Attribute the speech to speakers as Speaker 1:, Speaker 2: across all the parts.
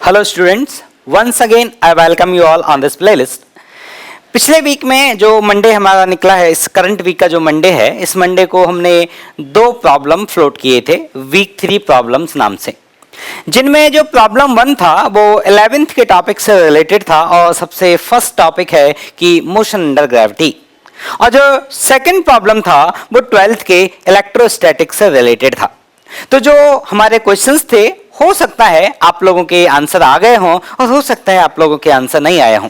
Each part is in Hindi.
Speaker 1: Hello students, once again I welcome you all on this playlist. पिछले वीक में जो मंडे हमारा निकला है, इस करंट वीक का जो मंडे है, इस मंडे को हमने दो प्रॉब्लम फ्लोट किए थे वीक 3 प्रॉब्लम्स नाम से, जिनमें जो प्रॉब्लम 1 था वो 11th के टॉपिक से रिलेटेड था और सबसे फर्स्ट टॉपिक है कि मोशन अंडर ग्रेविटी, और जो सेकंड प्रॉब्लम था वो 12th के इलेक्ट्रोस्टैटिक्स से रिलेटेड था। तो जो हमारे क्वेश्चंस थे, हो सकता है आप लोगों के आंसर आ गए हों और हो सकता है आप लोगों के आंसर नहीं आए हों।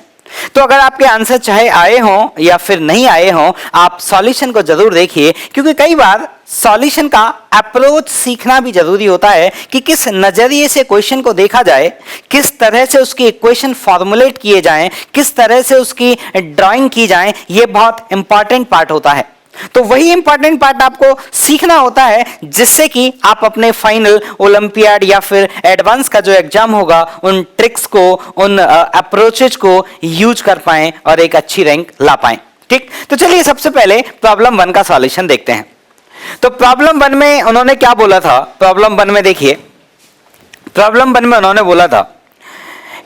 Speaker 1: तो अगर आपके आंसर चाहे आए हों या फिर नहीं आए हों, आप सॉल्यूशन को जरूर देखिए, क्योंकि कई बार सॉल्यूशन का अप्रोच सीखना भी जरूरी होता है कि किस नजरिए से क्वेश्चन को देखा जाए, किस तरह से उसकी इक्वेशन फॉर्मुलेट किए जाएं, किस तरह से उसकी ड्राइंग की जाए। ये बहुत इंपॉर्टेंट पार्ट होता है। तो वही इंपॉर्टेंट पार्ट आपको सीखना होता है, जिससे कि आप अपने फाइनल ओलंपियाड या फिर एडवांस का जो एग्जाम होगा, उन ट्रिक्स को, उन अप्रोचेज को यूज कर पाएं और एक अच्छी रैंक ला पाएं। ठीक, तो चलिए सबसे पहले प्रॉब्लम 1 का सॉल्यूशन देखते हैं। तो प्रॉब्लम 1 में उन्होंने क्या बोला था? प्रॉब्लम 1 में देखिए, प्रॉब्लम 1 में उन्होंने बोला था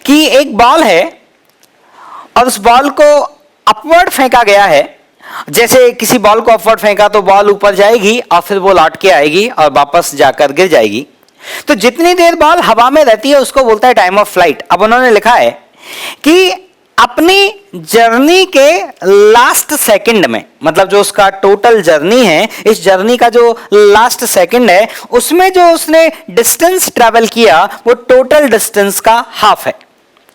Speaker 1: कि एक बॉल है और उस बॉल को अपवर्ड फेंका गया है। जैसे किसी बॉल को अपवर्ड फेंका तो बॉल ऊपर जाएगी और फिर वो लौट के आएगी और वापस जाकर गिर जाएगी। तो जितनी देर बॉल हवा में रहती है उसको बोलता है टाइम ऑफ फ्लाइट। अब उन्होंने लिखा है कि अपनी जर्नी के लास्ट सेकंड में, मतलब जो उसका टोटल जर्नी है, इस जर्नी का जो लास्ट सेकंड है, उसमें जो उसने डिस्टेंस ट्रेवल किया वो टोटल डिस्टेंस का हाफ है।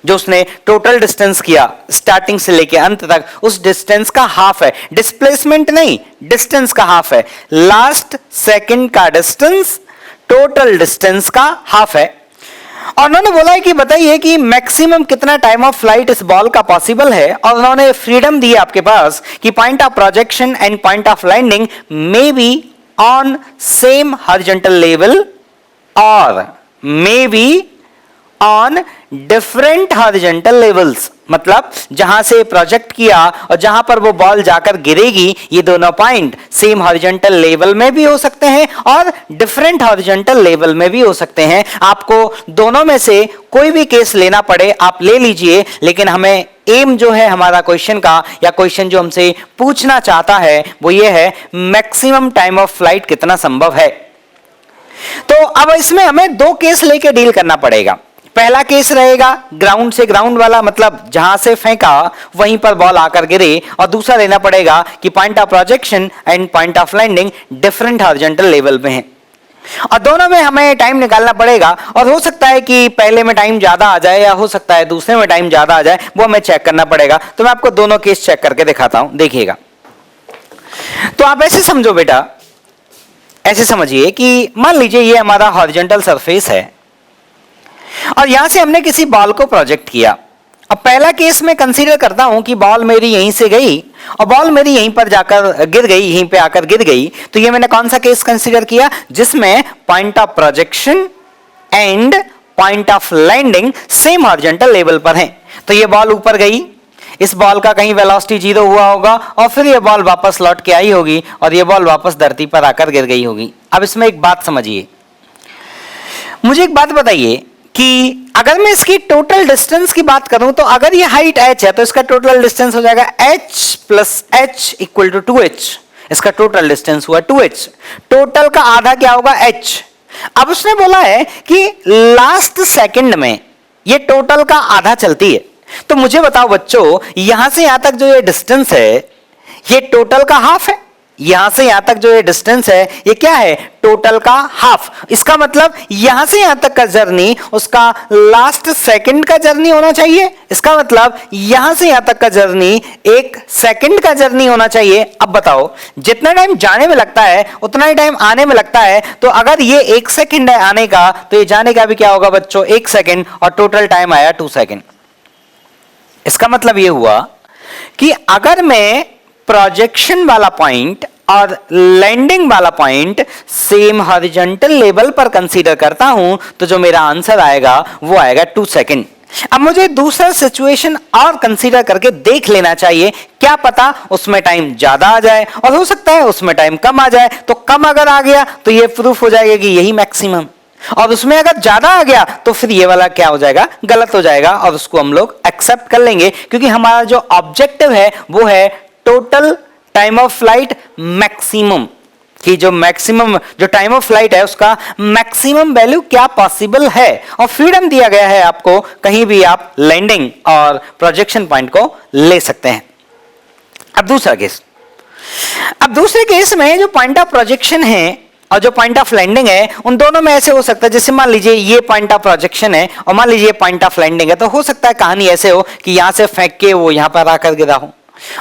Speaker 1: जो उसने टोटल डिस्टेंस किया स्टार्टिंग से लेके अंत तक, उस डिस्टेंस का हाफ है। डिस्प्लेसमेंट नहीं, डिस्टेंस का हाफ है। लास्ट सेकंड का डिस्टेंस टोटल डिस्टेंस का हाफ है। और उन्होंने बोला है कि बताइए कि मैक्सिमम कितना टाइम ऑफ फ्लाइट इस बॉल का पॉसिबल है, और उन्होंने फ्रीडम दी आपके पास कि point of projection and point of landing may be on same horizontal level और may be on different horizontal levels. मतलब जहां से प्रोजेक्ट किया और जहां पर वो बॉल जाकर गिरेगी, ये दोनों पॉइंट सेम हॉरिजॉन्टल लेवल में भी हो सकते हैं और डिफरेंट हॉरिजॉन्टल लेवल में भी हो सकते हैं। आपको दोनों में से कोई भी केस लेना पड़े आप ले लीजिए, लेकिन हमें एम जो है हमारा क्वेश्चन का, या क्वेश्चन जो हमसे पूछना चाहता है, वो ये है मैक्सिमम टाइम ऑफ फ्लाइट कितना संभव है। तो अब इसमें हमें दो केस लेके डील करना पड़ेगा। पहला केस रहेगा ग्राउंड से ग्राउंड वाला, मतलब जहां से फेंका वहीं पर बॉल आकर गिरे, और दूसरा लेना पड़ेगा कि point of projection and point of landing different horizontal level में है। और दोनों में हमें टाइम निकालना पड़ेगा, और हो सकता है कि पहले में टाइम ज्यादा आ जाए या हो सकता है दूसरे में टाइम ज्यादा आ जाए, वो हमें चेक करना पड़ेगा। तो मैं आपको दोनों केस चेक करके दिखाता हूं, देखिएगा। तो आप ऐसे समझो बेटा, ऐसे समझिए कि मान लीजिए ये हमारा हॉरिजॉन्टल सरफेस है और यहां से हमने किसी बॉल को प्रोजेक्ट किया। अब पहला केस में कंसीडर करता हूं कि बॉल मेरी यहीं से गई और बॉल मेरी यहीं पर जाकर गिर गई, यहीं पे आकर गिर गई। तो ये मैंने कौन सा केस कंसीडर किया? जिसमें point of projection and point of landing same horizontal level पर है। तो ये बॉल ऊपर गई, इस बॉल का कहीं वेलोसिटी 0 हुआ होगा और फिर ये बॉल वापस लौट के आई होगी और ये बॉल वापस धरती पर आकर गिर गई होगी। अब इसमें एक बात समझिए, मुझे एक बात बताइए कि अगर मैं इसकी टोटल डिस्टेंस की बात करूं, तो अगर ये हाइट h है तो इसका टोटल डिस्टेंस हो जाएगा h plus h equal to 2h। इसका टोटल डिस्टेंस हुआ 2h। टोटल का आधा क्या होगा? h। अब उसने बोला है कि लास्ट सेकंड में ये टोटल का आधा चलती है। तो मुझे बताओ बच्चों, यहां से यहां तक जो ये डिस्टेंस है ये टोटल का हाफ है। यहां से यहां तक जो ये डिस्टेंस है ये क्या है? टोटल का हाफ। इसका मतलब यहां से यहां तक का जर्नी उसका लास्ट सेकंड का जर्नी होना चाहिए। इसका मतलब यहां से यहां तक का जर्नी 1 सेकंड का जर्नी होना चाहिए। अब बताओ, जितना टाइम जाने में लगता है उतना ही टाइम आने में लगता है। तो अगर ये 1 सेकंड है आने का, तो ये जाने का भी क्या होगा बच्चों? 1 सेकंड, और टोटल टाइम आया 2 सेकंड। इसका मतलब ये हुआ कि अगर मैं प्रोजेक्शन वाला पॉइंट और लैंडिंग वाला पॉइंट सेम हॉरिजॉन्टल लेवल पर कंसीडर करता हूं, तो जो मेरा आंसर आएगा वो आएगा 2 सेकंड। अब मुझे दूसरा सिचुएशन और कंसीडर करके देख लेना चाहिए, क्या पता उसमें टाइम ज्यादा आ जाए और हो सकता है उसमें टाइम कम आ जाए। तो कम अगर आ गया तो ये प्रूफ हो जाएगा कि यही मैक्सिमम। और उसमें अगर ज्यादा आ गया तो फिर ये वाला क्या हो जाएगा, गलत हो जाएगा, और उसको हम लोग एक्सेप्ट कर लेंगे, क्योंकि हमारा जो ऑब्जेक्टिव है वो है total time of flight maximum, कि जो मैक्सिमम जो टाइम ऑफ फ्लाइट है उसका मैक्सिमम वैल्यू क्या पॉसिबल है, और फ्रीडम दिया गया है आपको, कहीं भी आप लैंडिंग और प्रोजेक्शन पॉइंट को ले सकते हैं। अब दूसरा केस, अब दूसरे केस में जो पॉइंट ऑफ प्रोजेक्शन है और जो पॉइंट ऑफ लैंडिंग है, उन दोनों में ऐसे हो सकता है, जैसे मान लीजिए ये पॉइंट ऑफ प्रोजेक्शन है और मान लीजिए पॉइंट ऑफ लैंडिंग है, तो हो सकता है कहानी ऐसे हो कि यहां से फेंक के वो यहां पर आकर गिरा हो,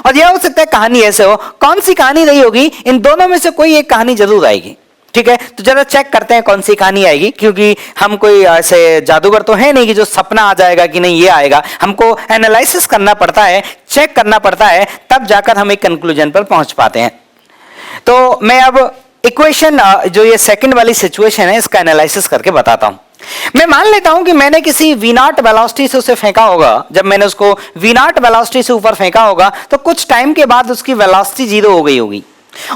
Speaker 1: और यह हो सकता है कहानी ऐसे हो। कौन सी कहानी नहीं होगी, इन दोनों में से कोई एक कहानी जरूर आएगी। ठीक है, तो जरा चेक करते हैं कौन सी कहानी आएगी, क्योंकि हम कोई ऐसे जादूगर तो है नहीं कि जो सपना आ जाएगा कि नहीं ये आएगा, हमको एनालिसिस करना पड़ता है, चेक करना पड़ता है, तब जाकर हम एक कंक्लूजन पर पहुंच पाते हैं। तो मैं अब इक्वेशन जो ये सेकंड वाली सिचुएशन है इसका एनालिसिस करके बताता हूं। मैं मान लेता हूं कि मैंने किसी v0 वेलोसिटी से उसे फेंका होगा। जब मैंने उसको v0 वेलोसिटी से ऊपर फेंका होगा तो कुछ टाइम के बाद उसकी वेलोसिटी जीरो हो गई होगी,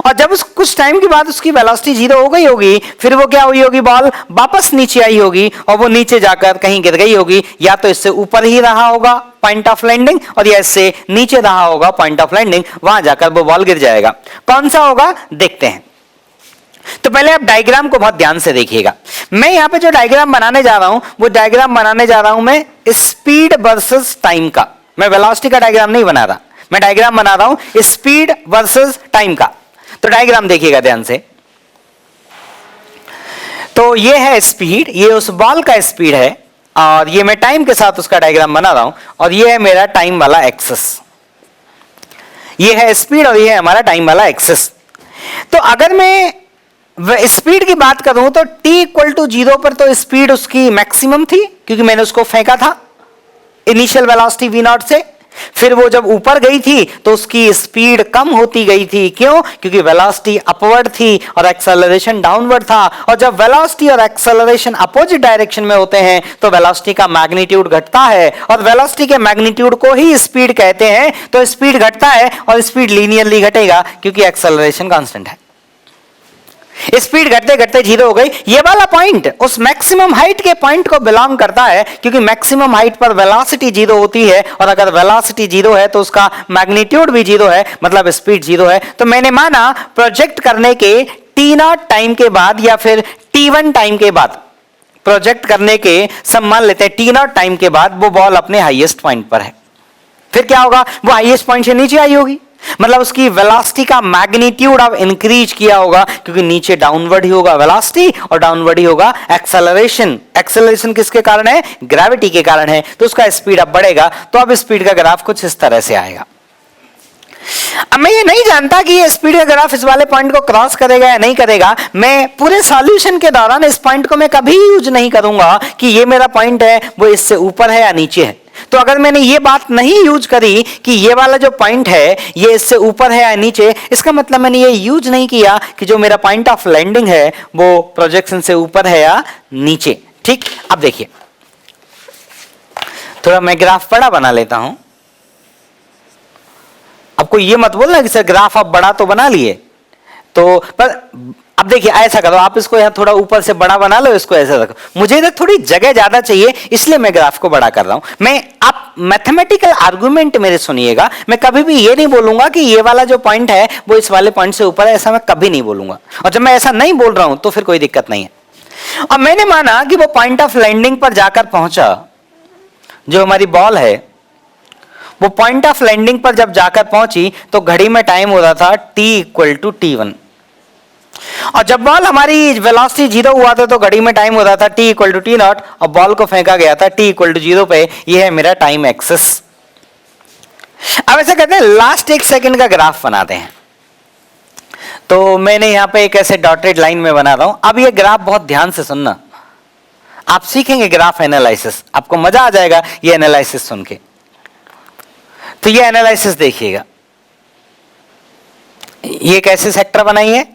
Speaker 1: और जब उस कुछ टाइम के बाद उसकी वेलोसिटी जीरो हो गई होगी, फिर वो क्या हुई होगी, बॉल वापस नीचे आई होगी और वो नीचे जाकर कहीं गिर गई होगी, या तो इससे ऊपर ही रहा होगा पॉइंट ऑफ लैंडिंग, और या इससे नीचे रहा होगा पॉइंट ऑफ लैंडिंग, वहां जाकर वो बॉल गिर जाएगा। कौन सा होगा देखते हैं। तो पहले आप डायग्राम को बहुत ध्यान से देखिएगा। मैं यहां पे जो डायग्राम बनाने जा रहा हूं वो डायग्राम बनाने जा रहा हूं मैं स्पीड वर्सेस टाइम का। मैं वेलोसिटी का डायग्राम नहीं बना रहा, मैं डायग्राम बना रहा हूं स्पीड वर्सेस टाइम का। तो डायग्राम देखिएगा ध्यान से। तो ये है स्पीड, ये उस बॉल का स्पीड है, और ये मैं टाइम के साथ उसका डायग्राम बना रहा हूं, और ये है मेरा टाइम वाला एक्सेस। ये है स्पीड और ये है हमारा टाइम वाला एक्सेस। तो अगर मैं स्पीड की बात करूं तो t इक्वल टू 0 पर तो स्पीड उसकी मैक्सिमम थी, क्योंकि मैंने उसको फेंका था इनिशियल वेलोसिटी v0 से। फिर वो जब ऊपर गई थी तो उसकी स्पीड कम होती गई थी। क्यों? क्योंकि वेलोसिटी अपवर्ड थी और एक्सेलरेशन डाउनवर्ड था, और जब वेलोसिटी और एक्सेलरेशन अपोजिट डायरेक्शन में होते हैं तो वेलोसिटी का मैग्नीट्यूड घटता है, और वेलोसिटी के मैग्नीट्यूड को ही स्पीड कहते हैं। तो स्पीड घटता है और स्पीड लीनियरली घटेगा, क्योंकि एक्सेलरेशन कांस्टेंट है। स्पीड घटते घटते जीरो हो गई। ये वाला पॉइंट उस मैक्सिमम हाइट के पॉइंट को बिलोंग करता है, क्योंकि मैक्सिमम हाइट पर वेलोसिटी जीरो होती है, और अगर वेलोसिटी जीरो है तो उसका मैग्नीट्यूड भी जीरो है, मतलब स्पीड जीरो है। तो मैंने माना प्रोजेक्ट करने के t0 टाइम के बाद या फिर t1 टाइम के बाद, प्रोजेक्ट करने के सब मान लेते हैं t0 टाइम के बाद वो बॉल अपने हाईएस्ट पॉइंट पर है। फिर क्या होगा, वो हाईएस्ट पॉइंट से नीचे आई होगी, मतलब उसकी वेलोसिटी का मैग्नीट्यूड अब इंक्रीज किया होगा, क्योंकि नीचे डाउनवर्ड ही होगा वेलोसिटी और डाउनवर्ड ही होगा एक्सेलरेशन। एक्सेलरेशन किसके कारण है? ग्रेविटी के कारण है। तो उसका स्पीड अब बढ़ेगा। तो अब स्पीड का ग्राफ कुछ इस तरह से आएगा। अब मैं ये नहीं जानता कि ये स्पीड का ग्राफ इस वाले पॉइंट को क्रॉस करेगा या नहीं करेगा। मैं पूरे सॉल्यूशन के दौरान इस पॉइंट को मैं कभी यूज नहीं करूंगा कि ये मेरा पॉइंट है वो इससे ऊपर है या नीचे है। तो अगर मैंने ये बात नहीं यूज करी कि ये वाला जो पॉइंट है ये इससे ऊपर है या नीचे, इसका मतलब मैंने ये यूज नहीं किया कि जो मेरा पॉइंट ऑफ लैंडिंग है वो प्रोजेक्शन से ऊपर है या नीचे। ठीक, अब देखिए थोड़ा मैं ग्राफ बड़ा बना लेता हूं। आपको ये मत बोलना कि सर ग्राफ आप बड़ा तो बना लिए, तो पर अब देखिए ऐसा करो, आप इसको यहां थोड़ा ऊपर से बड़ा बना लो, इसको ऐसा रखो। मुझे इधर थोड़ी जगह ज्यादा चाहिए, इसलिए मैं ग्राफ को बड़ा कर रहा हूं। मैं आप मैथमेटिकल आर्गुमेंट मेरे सुनिएगा, मैं कभी भी ये नहीं बोलूंगा कि ये वाला जो पॉइंट है वो इस वाले पॉइंट से ऊपर है, ऐसा मैं कभी नहीं बोलूंगा। और जब मैं ऐसा नहीं बोल रहा हूं तो फिर कोई दिक्कत नहीं है। और मैंने माना कि वो पॉइंट ऑफ लैंडिंग पर जाकर पहुंचा, जो हमारी बॉल है वो पॉइंट ऑफ लैंडिंग पर जब जाकर पहुंची तो घड़ी में टाइम हो रहा था t इक्वल टू t1, और जब बॉल हमारी वेलोसिटी जीरो हुआ था तो घड़ी में टाइम हो रहा था t इक्वल टू t0, और बॉल को फेंका गया था t इक्वल टू 0 पे। ये है मेरा टाइम एक्सेस। अब ऐसा कहते हैं लास्ट एक सेकंड का ग्राफ बनाते हैं। तो मैंने यहां पे एक ऐसे डॉटेड लाइन में बना रहा हूं। अब ये ग्राफ बहुत ध्यान से सुनना, आप सीखेंगे ग्राफ एनालिसिस, आपको मजा आ जाएगा ये एनालिसिस सुन के। तो ये एनालिसिस देखिएगा, ये एक ऐसे सेक्टर बनाइए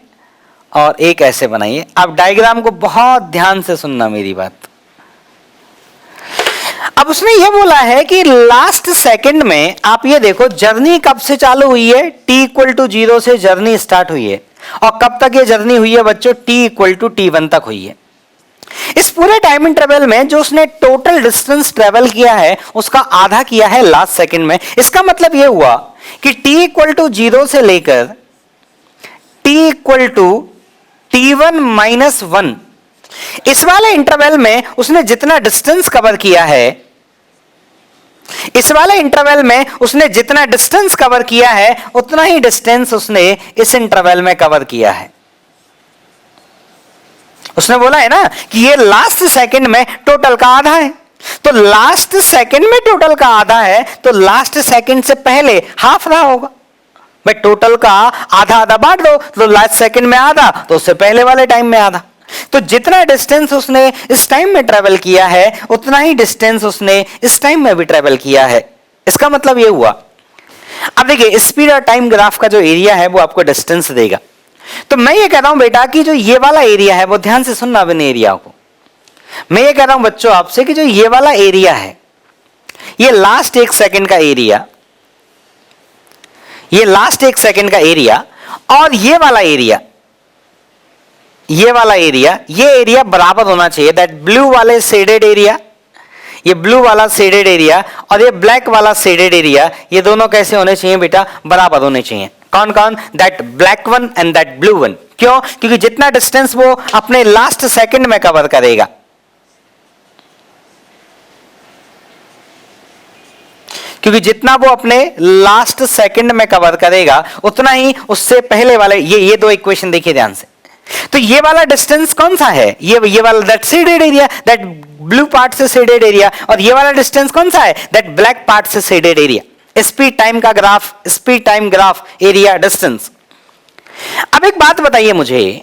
Speaker 1: और एक ऐसे बनाइए। आप डायग्राम को बहुत ध्यान से सुनना मेरी बात। अब उसने ये बोला है कि लास्ट सेकंड में आप ये देखो जर्नी कब से चालू हुई है, t इक्वल टू 0 से जर्नी स्टार्ट हुई है, और कब तक ये जर्नी हुई है बच्चों, t इक्वल टू t1 तक हुई है। इस पूरे टाइम इंटरवल में जो उसने टोटल डिस्टेंस ट्रेवल किया है उसका आधा किया है लास्ट सेकंड में। इसका मतलब यह हुआ कि t इक्वल टू 0 से लेकर t equal to t1 minus 1, इस वाले इंटरवल में उसने जितना डिस्टेंस कवर किया है, इस वाले इंटरवल में उसने जितना डिस्टेंस कवर किया है उतना ही डिस्टेंस उसने इस इंटरवल में कवर किया है। उसने बोला है ना कि ये लास्ट सेकंड में टोटल का आधा है, तो लास्ट सेकंड में टोटल का आधा है तो लास्ट सेकंड से पहले हाफ रहा होगा। भाई टोटल का आधा आधा बांट दो तो लास्ट सेकंड में आधा तो उससे पहले वाले टाइम में आधा। तो जितना डिस्टेंस उसने इस टाइम में ट्रेवल किया है उतना ही डिस्टेंस उसने इस टाइम में भी ट्रेवल किया है। इसका मतलब यह हुआ, अब देखिए स्पीड और टाइम ग्राफ का जो एरिया है वो आपको डिस्टेंस देगा। तो मैं ये कह रहा हूं बेटा कि जो ये वाला एरिया है वो ध्यान से सुनना अब इन एरिया को। मैं ये कह रहा हूं बच्चों आपसे कि जो ये वाला एरिया है ये लास्ट 1 सेकंड का एरिया, ये लास्ट 1 सेकंड का एरिया और ये वाला एरिया, ये वाला एरिया, ये एरिया बराबर होना चाहिए। दैट ब्लू वाले शेडेड एरिया, ये ब्लू वाला शेडेड एरिया और ये ब्लैक वाला शेडेड एरिया, ये दोनों कैसे होने चाहिए बेटा? बराबर होने चाहिए। कौन कौन? That black one and that blue one. क्यों? क्योंकि जितना डिस्टेंस वो अपने लास्ट सेकंड में कवर करेगा, क्योंकि जितना वो अपने लास्ट सेकंड में कवर करेगा उतना ही उससे पहले वाले, ये दो इक्वेशन देखिए ध्यान से। तो ये वाला डिस्टेंस कौन सा है? ये वाला that shaded area, that blue part से शेडेड एरिया, और ये वाला डिस्टेंस कौन सा है? दैट ब्लैक पार्ट से शेडेड एरिया। स्पीड टाइम का graph, speed time graph, area, distance. अब एक बात बताइए मुझे,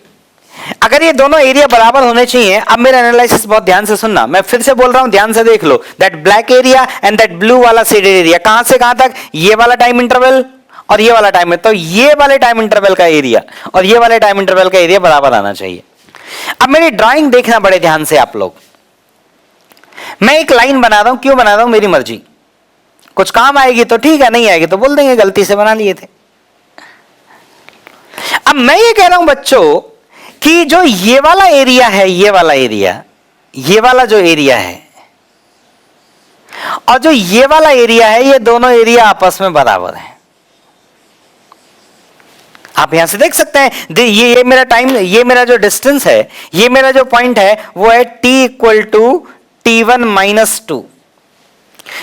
Speaker 1: अगर ये दोनों एरिया बराबर होने चाहिए, अब मेरा एनालिसिस बहुत ध्यान से सुनना, मैं फिर से बोल रहा हूं, ध्यान से देख लो। That black area and that blue वाला शेडेड एरिया, कहां से कहां तक? ये वाला टाइम इंटरवल और ये वाला टाइम, तो ये वाले टाइम इंटरवल का एरिया और ये वाले टाइम इंटरवल का एरिया बराबर आना चाहिए। अब मेरी ड्राइंग देखना बड़े ध्यान से आप लोग। मैं एक लाइन बना रहा हूं, क्यों बना रहा हूं? मेरी मर्जी। कुछ काम आएगी तो ठीक है, नहीं आएगी तो बोल देंगे गलती से बना लिए थे। अब मैं ये कह रहा हूं बच्चों कि जो ये वाला एरिया है, ये वाला एरिया, ये वाला जो एरिया है और जो ये वाला एरिया है, ये दोनों एरिया आपस में बराबर है। आप यहां से देख सकते हैं, ये मेरा टाइम, ये मेरा जो डिस्टेंस है, ये मेरा जो पॉइंट है वो है t equal to t1 minus 2।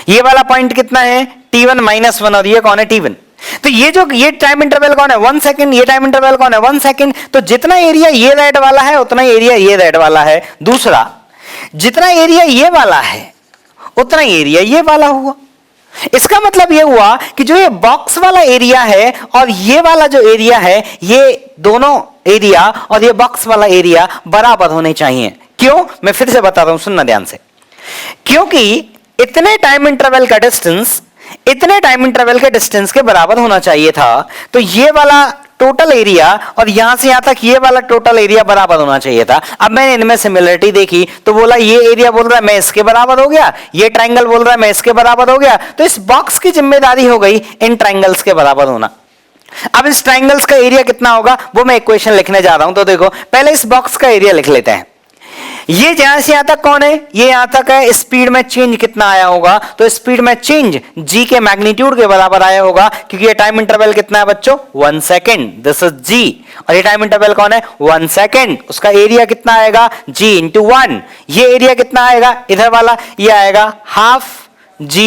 Speaker 1: ये वाला पॉइंट कितना है? t1 माइनस 1, और ये कौन है? t1। तो ये टाइम इंटरवल कौन है? 1 सेकंड। ये टाइम इंटरवल कौन है? 1 सेकंड। तो जितना एरिया ये रेड वाला है उतना एरिया ये रेड वाला है। दूसरा, जितना एरिया ये वाला है उतना एरिया ये वाला हुआ। इसका मतलब यह हुआ कि जो ये बॉक्स वाला एरिया है और ये वाला जो एरिया है, ये दोनों एरिया और ये बॉक्स वाला एरिया बराबर होने चाहिए। क्यों? मैं फिर से बता रहा हूं, सुनना ध्यान से। क्योंकि इतने टाइम इंटरवल का डिस्टेंस इतने टाइम इंटरवल के डिस्टेंस के बराबर होना चाहिए था। तो ये वाला टोटल एरिया और यहां से यहां तक ये वाला टोटल एरिया बराबर होना चाहिए था। अब मैंने इनमें सिमिलरिटी देखी तो बोला ये एरिया बोल रहा है मैं इसके बराबर हो गया, ये ट्रायंगल बोल रहा है मैं इसके बराबर हो गया। तो इस बॉक्स की जिम्मेदारी हो गई इन ट्रायंगल्स के बराबर होना। अब इस ट्रायंगल्स का एरिया कितना होगा वो मैं इक्वेशन लिखने जा रहा हूं। तो देखो, पहले इस बॉक्स का एरिया लिख लेते हैं। ये जहां से यहां तक कौन है? ये यहां तक है। स्पीड में चेंज कितना आया होगा? तो स्पीड में चेंज g के मैग्नीट्यूड के बराबर आया होगा, क्योंकि ये टाइम इंटरवल कितना है बच्चों? 1 सेकेंड। दिस इज g, और ये टाइम इंटरवल कौन है? 1 सेकेंड। उसका एरिया कितना आएगा? g into 1। ये एरिया कितना आएगा? इधर वाला ये आएगा half g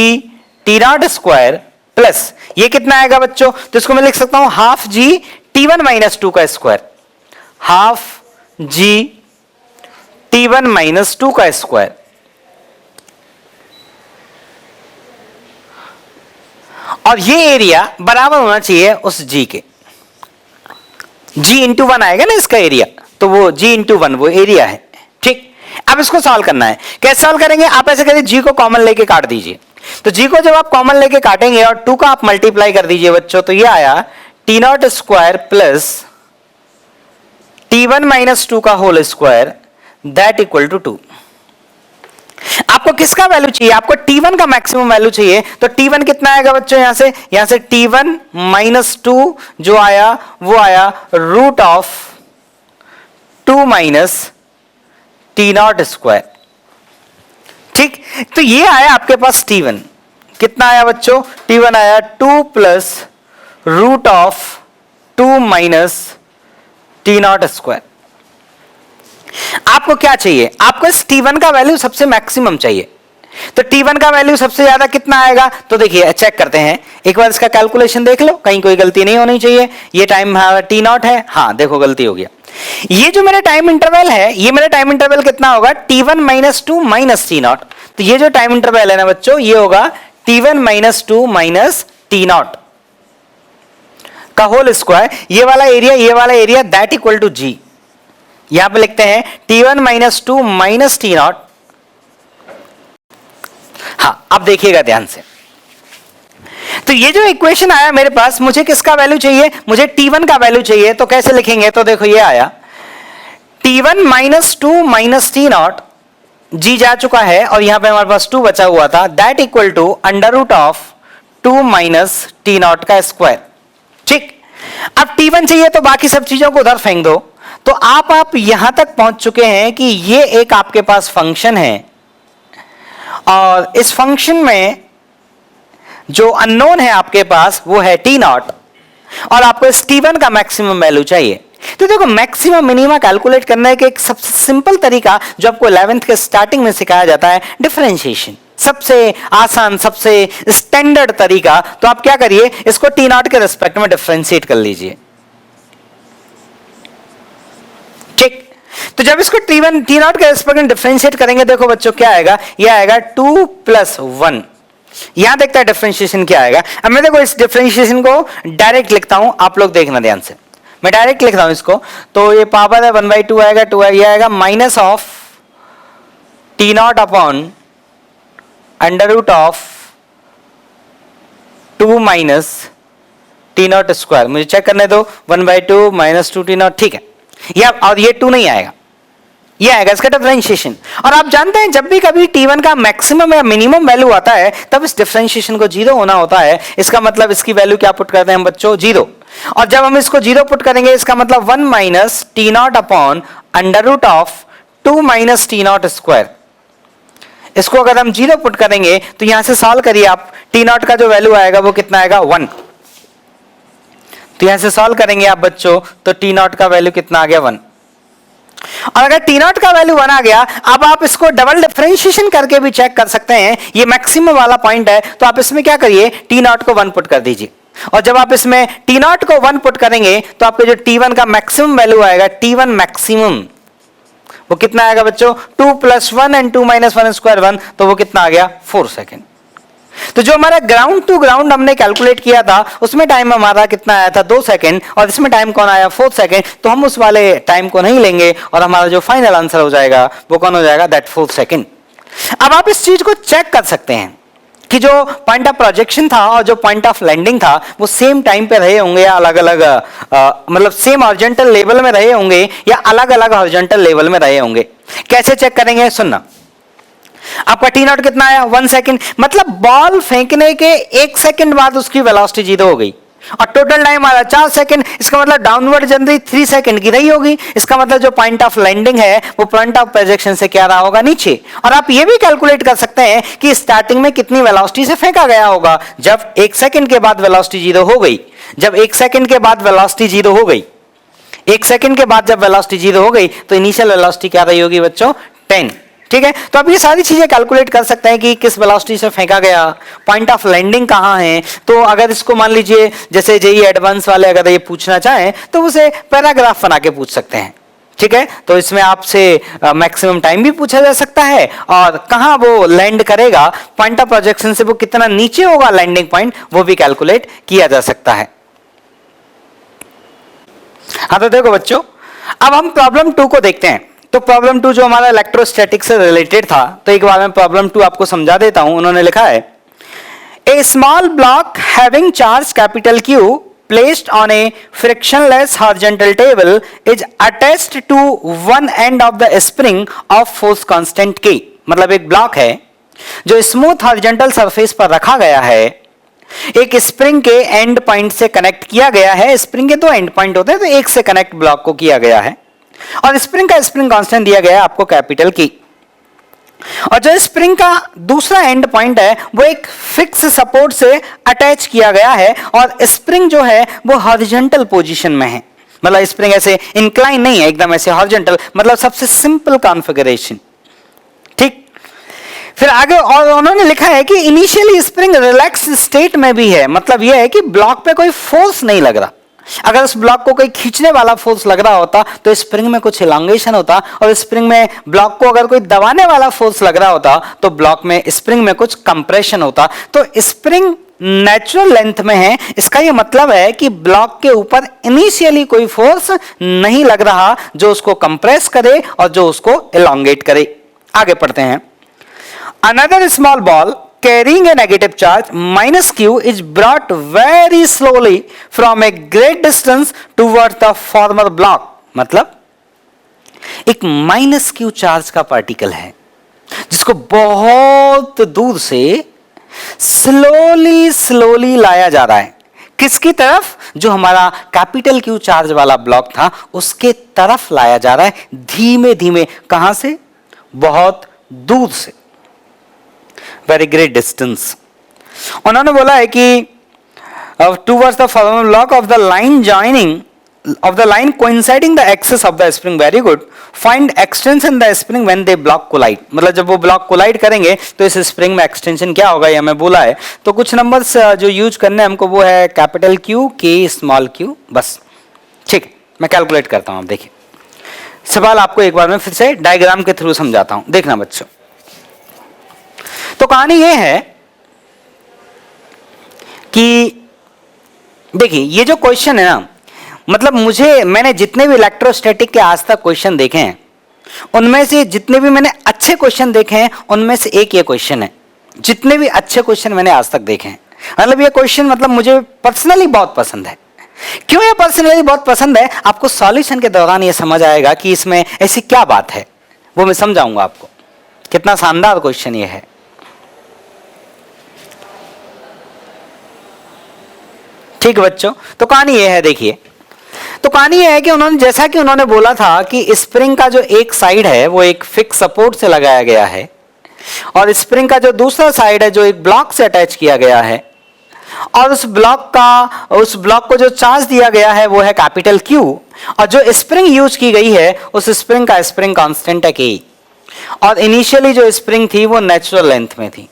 Speaker 1: t0 square plus ये कितना आएगा बच्चों? तो इसको मैं लिख सकता हूं हाफ g t1 माइनस 2 का square, half g t1 minus 2 का स्क्वायर। और ये एरिया बराबर होना चाहिए उस g के। g इंटू 1 आएगा ना इसका एरिया, तो वो g इंटू 1 वो एरिया है। ठीक, अब इसको सॉल्व करना है। कैसे सॉल्व करेंगे? आप ऐसे करिए, g को कॉमन लेके काट दीजिए। तो g को जब आप कॉमन लेके काटेंगे और 2 का आप मल्टीप्लाई कर दीजिए बच्चों, तो ये आया t0 square plus t1 minus 2 का whole square that equal to 2। आपको किसका वैल्यू चाहिए? आपको t1 का मैक्सिमम वैल्यू चाहिए। तो t1 कितना आएगा बच्चों? यहां से t1 माइनस 2 जो आया वो आया root of 2 minus T naught square. ठीक, तो ये आया आपके पास T1। कितना आया बच्चों? T1 आया 2 plus root of 2 minus T naught square. आपको क्या चाहिए? आपको इस T1 का वैल्यू सबसे मैक्सिमम चाहिए। तो T1 का वैल्यू सबसे ज्यादा कितना आएगा? तो देखिए चेक करते हैं एक बार, इसका कैलकुलेशन देख लो, कहीं कोई गलती नहीं होनी चाहिए। ये टाइम टी नॉट है, हाँ देखो गलती हो गया। ये जो मेरा टाइम इंटरवल है, ये मेरा टाइम इंटरवल कितना होगा? T1 minus 2 minus T not. तो ये जो टाइम इंटरवल है ना बच्चों, ये होगा T1 minus 2 minus T naught का होल स्क्वायर। ये वाला एरिया दैट इक्वल टू जी। यहां पे लिखते हैं T1 minus 2 minus T not. हाँ, अब देखिएगा ध्यान से। तो ये जो इक्वेशन आया मेरे पास, मुझे किसका वैल्यू चाहिए? मुझे T1 का वैल्यू चाहिए। तो कैसे लिखेंगे? तो देखो ये आया T1 minus 2 minus T not, जी जा चुका है और यहां पे हमारे पास 2 बचा हुआ था, that equal to under root of 2 minus T naught का स्क्वायर। ठीक, अब T1 चाहिए तो बाकी सब चीजों को उधर फेंक दो। तो आप यहां तक पहुंच चुके हैं कि ये एक आपके पास फंक्शन है और इस फंक्शन में जो अननोन है आपके पास वो है टी नॉट, और आपको इस T1 का मैक्सिमम वैल्यू चाहिए। तो देखो मैक्सिमम मिनिमा कैलकुलेट करने के एक सबसे सिंपल तरीका जो आपको 11th के स्टार्टिंग में सिखाया जाता है, डिफरेंशिएशन। सबसे आसान, सबसे स्टैंडर्ड तरीका। तो आप क्या करिए, इसको टी नॉट के रिस्पेक्ट में डिफरेंशिएट कर लीजिए। ठीक, तो जब इसको टी नॉट के रिस्पेक्ट में डिफरेंशिएट करेंगे, देखो बच्चों क्या आएगा? ये आएगा 2 प्लस 1। यहां देखता है डिफरेंशिएशन क्या आएगा। अब मैं देखो इस डिफरेंशिएशन को डायरेक्ट लिखता हूं, आप लोग देखना ध्यान से। मैं डायरेक्ट लिख रहा हूं इसको, तो ये पावर है 1/2 आएगा, 2 ये आएगा minus of T naught upon under root of 2 minus T naught square. मुझे चेक करने दो, 1/2 माइनस 2 टी नॉट। ठीक है, ये और ये 2 नहीं आएगा, ये आएगा इसका डिफरेंशिएशन। और आप जानते हैं जब भी कभी T1 का मैक्सिमम या मिनिमम वैल्यू आता है तब इस डिफरेंशिएशन को 0 होना होता है। इसका मतलब इसकी वैल्यू क्या पुट करते हैं हम बच्चों? 0। और जब हम इसको 0 पुट करेंगे, इसका मतलब 1 minus T naught upon under root of 2 minus T naught square. इसको अगर हम 0 पुट करेंगे तो यहां से सॉल्व करिए आप, टी नॉट का जो वैल्यू आएगा वो कितना आएगा? 1। तो यहां से सॉल्व करेंगे आप बच्चों, तो टी नॉट का वैल्यू कितना आ गया? 1। और अगर टी नॉट का वैल्यू 1 आ गया, अब आप इसको डबल डिफरेंशिएशन करके भी चेक कर सकते हैं। ये मैक्सिमम वाला पॉइंट है, तो आप इसमें क्या करिए, टी नॉट को 1 पुट कर दीजिए। और जब आप इसमें टी नॉट को 1 पुट करेंगे तो आपके जो T1 का मैक्सिमम वैल्यू आएगा, T1 मैक्सिमम, वो कितना आएगा बच्चों? 2 प्लस 1 एंड 2 माइनस 1 स्क्वायर 1। तो वो कितना आ गया? 4 सेकेंड। तो जो हमारा ग्राउंड टू ग्राउंड हमने कैलकुलेट किया था उसमें टाइम हमारा कितना आया था? 2 सेकेंड। और इसमें टाइम कौन आया? 4 सेकेंड। तो हम उस वाले टाइम को नहीं लेंगे और हमारा जो फाइनल आंसर हो जाएगा वो कौन हो जाएगा? That 4 second. अब आप इस चीज को चेक कर सकते हैं कि जो पॉइंट ऑफ प्रोजेक्शन था और जो पॉइंट ऑफ लैंडिंग था वो सेम टाइम पे रहे होंगे या अलग अलग, मतलब सेम हॉरिजॉन्टल लेवल में रहे होंगे या अलग अलग हॉरिजॉन्टल लेवल में रहे होंगे। कैसे चेक करेंगे? सुनना, आपका टी नॉट कितना आया? 1 सेकेंड। मतलब बॉल फेंकने के 1 सेकेंड बाद उसकी वेलोसिटी 0 हो गई और टोटल टाइम आया 4 सेकेंड। इसका मतलब डाउनवर्ड जर्नी 3 सेकेंड की रही होगी। इसका मतलब जो पॉइंट ऑफ लैंडिंग है वो पॉइंट ऑफ प्रोजेक्शन से क्या रहा होगा? नीचे। और आप ये भी कैलकुलेट कर सकते हैं कि स्टार्टिंग में कितनी वेलोसिटी से फेंका गया होगा जब 1 सेकेंड के बाद वेलोसिटी 0 हो गई। जब 1 सेकेंड के बाद वेलोसिटी 0 हो गई, 1 सेकेंड के बाद जब वेलोसिटी 0 हो गई तो इनिशियल वेलोसिटी क्या रही होगी बच्चों? 10। ठीक है, तो आप ये सारी चीजें कैलकुलेट कर सकते हैं कि किस वेलोसिटी से फेंका गया, पॉइंट ऑफ लैंडिंग कहां है। तो अगर इसको मान लीजिए जैसे जेईई एडवांस वाले अगर ये पूछना चाहें तो उसे पैराग्राफ बना के पूछ सकते हैं। ठीक है, तो इसमें आपसे मैक्सिमम टाइम भी पूछा जा सकता है और कहां वो लैंड करेगा, पॉइंट ऑफ प्रोजेक्शन से वो कितना नीचे होगा लैंडिंग पॉइंट, वो भी कैलकुलेट किया जा सकता है। हाँ, तो देखो बच्चों, अब हम प्रॉब्लम 2 को देखते हैं। तो प्रॉब्लम 2 जो हमारा इलेक्ट्रोस्टैटिक से रिलेटेड था, तो एक बार मैं प्रॉब्लम 2 आपको समझा देता हूं। उन्होंने लिखा है, a small block having charge capital Q placed on a frictionless horizontal table is attached to one end of the spring of force constant K। मतलब एक ब्लॉक है जो स्मूथ हॉरिजॉन्टल सरफेस पर रखा गया है, एक स्प्रिंग के एंड पॉइंट से कनेक्ट किया गया है। स्प्रिंग के 2 एंड पॉइंट होते हैं, तो एक से कनेक्ट ब्लॉक को किया गया है और स्प्रिंग का स्प्रिंग कांस्टेंट दिया गया है आपको कैपिटल की। और जो स्प्रिंग का दूसरा एंड पॉइंट है वो एक फिक्स सपोर्ट से अटैच किया गया है और स्प्रिंग जो है वो हॉरिजॉन्टल पोजीशन में है, मतलब स्प्रिंग ऐसे इंक्लाइन नहीं है, एकदम ऐसे हॉरिजॉन्टल, मतलब सबसे सिंपल कॉन्फ़िगरेशन। ठीक, फिर आगे और उन्होंने लिखा है कि इनिशियली स्प्रिंग रिलैक्स स्टेट में भी है, मतलब यह है कि ब्लॉक पे कोई फोर्स नहीं लग रहा। अगर उस ब्लॉक को कोई खींचने वाला फोर्स लग रहा होता तो स्प्रिंग में कुछ इलांगेशन होता, और स्प्रिंग में ब्लॉक को अगर कोई दबाने वाला फोर्स लग रहा होता तो ब्लॉक में स्प्रिंग में कुछ कंप्रेशन होता। तो स्प्रिंग नेचुरल लेंथ में है, इसका यह मतलब है कि ब्लॉक के ऊपर इनिशियली कोई फोर्स नहीं लग रहा जो उसको कंप्रेस करे और जो उसको इलांगेट करे। आगे पढ़ते हैं। Another small ball carrying a negative charge minus q is brought very slowly from a great distance towards the former block। मतलब एक माइनस क्यू चार्ज का पार्टिकल है जिसको बहुत दूर से स्लोली लाया जा रहा है। किसकी तरफ? जो हमारा कैपिटल क्यू चार्ज वाला ब्लॉक था उसके तरफ लाया जा रहा है, धीमे धीमे। कहां से? बहुत दूर से, वेरी ग्रेट डिस्टेंस। उन्होंने बोला है कि towards the former block of the line joining of the line coinciding the axis of the spring, very good, find extension the spring when they block collide। मतलब जब वो ब्लॉक कोलाइड करेंगे तो इस स्प्रिंग में एक्सटेंशन क्या होगा ये हमें बोला है। तो कुछ नंबर्स जो यूज करने हमको वो है कैपिटल क्यू, के स्मॉल क्यू, बस। ठीक, मैं कैलकुलेट करता हूं। आप देखिए सवाल आपको एक बार में फिर से डायग्राम के थ्रू समझाता हूं, देखना बच्चों। तो कहानी ये है कि देखिए ये जो क्वेश्चन है ना, मतलब मैंने जितने भी इलेक्ट्रोस्टैटिक के आज तक क्वेश्चन देखे हैं उनमें से जितने भी मैंने अच्छे क्वेश्चन देखे हैं उनमें से एक ये क्वेश्चन है। जितने भी अच्छे क्वेश्चन मैंने आज तक देखे हैं, मतलब ये क्वेश्चन मतलब मुझे पर्सनली बहुत पसंद है। क्यों ये पर्सनली बहुत पसंद है? आपको सॉल्यूशन के दौरान ये समझ आएगा कि इसमें ऐसी क्या बात है, वो मैं समझाऊंगा आपको। कितना शानदार क्वेश्चन ये है। ठीक बच्चों, तो कहानी ये है, देखिए। तो कहानी यह है कि जैसा कि उन्होंने बोला था कि स्प्रिंग का जो एक साइड है वो एक फिक्स सपोर्ट से लगाया गया है और स्प्रिंग का जो दूसरा साइड है जो एक ब्लॉक से अटैच किया गया है, और उस ब्लॉक को जो चार्ज दिया गया है वो है कैपिटल क्यू, और जो स्प्रिंग यूज की गई है उस स्प्रिंग का स्प्रिंग कांस्टेंट है के, और इनिशियली जो स्प्रिंग थी वो नेचुरल लेंथ में थी।